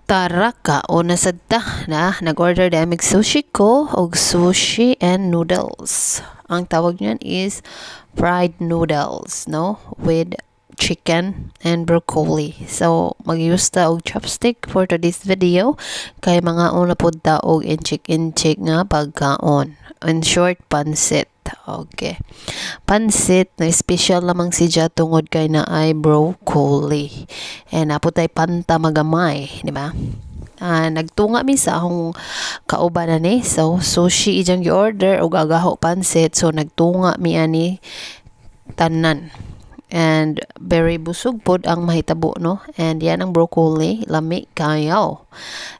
Tara ka o nasadta na nag-order dahil mig sushi ko og sushi and noodles. Ang tawag niyan is fried noodles, no? With chicken and broccoli. So, mag-use ta og chopstick for today's video kay mga una pod ta og inchik nga pagkaon. In short, pansit. Okay. Pansit na special lamang siya tungod kay na ay broccoli. And apo tay panta magamay, di ba? Nagtunga mi sa akong kauban ni. So, sushi ijang gi-order og agaho pansit. So, nagtunga mi ani tanan. And very busog pod ang mahitabo, no? And yan ang broccoli, lami kayaw.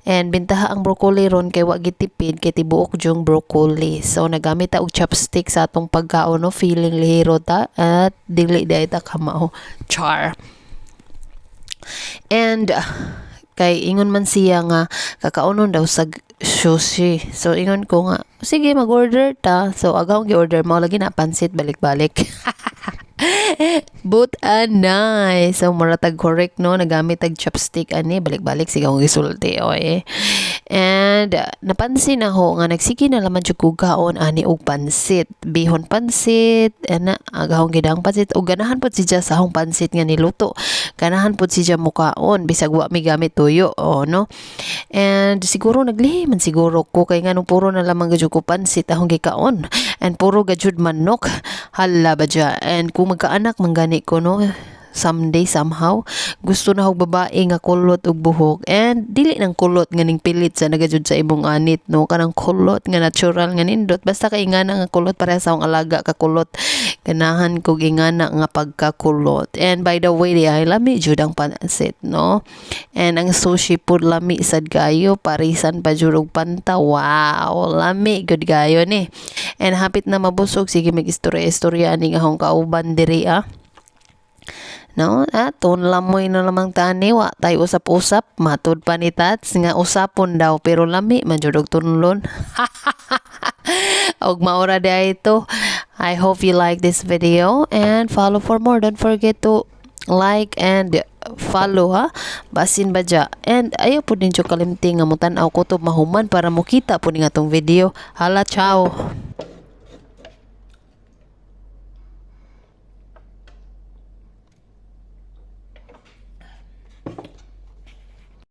And bintaha ang broccoli ron kay wa gitipid kay tibuok jung broccoli. So nagamit ta og chopstick sa atong pagkaon, no? Feeling lihiro ta at dili dahi ta kamao. Char. And kay ingon man siya nga kakaunon daw sa sushi. So ingon ko nga, sige mag-order ta. So agawang gi-order mo lagi na pansit balik-balik. But nice. So maratag correct, no? Nagamit tag chopstick ani balik-balik sigaw gisulti oy. And napansin ako nga nagsige na laman jud kog kaon ani og pansit, bihon pansit, ana agahong gidang pansit ug ganahan pod siya sa akong pansit nga niluto. Ganahan pod siya mukaon bisag wa mi gamit tuyo, no? And siguro naglihi man siguro ko kay nganong puro na lamang gajud ko pansit akong gikaon and puro gajud manok. Hala ba dya? And kung magkaanak manggani ko, no? Someday, somehow, gusto na hog babae nga kulot og buhok. And dili nang kulot nga ning pilit sa nagajud sa imong anit, no? Kanang kulot nga natural nga nindot. Basta kay ingana nga kulot para sa akong alaga ka kulot. Ganahan kog ingana nga pagkakulot. And by the way, di ay lami jud ang pansit, no? And ang sushi pud lami sad gayo, parisan pa jud og panta. Wow, lami gud gayo ni. And hapit na mabusog, sige mag-istorya ani nga akong kauban diri, no? Lamoy na lamang tani, wa tayo usap-usap, matod pa ni Tats nga usapon daw, pero lami man jud og tunlon. Og maura day ito. I hope you like this video and follow for more. Don't forget to like and follow, ha? Basin ba dya? And ayaw po din kalimting nga mutan-aw kutob mahuman para mukita po ni nga tong video. Hala, ciao!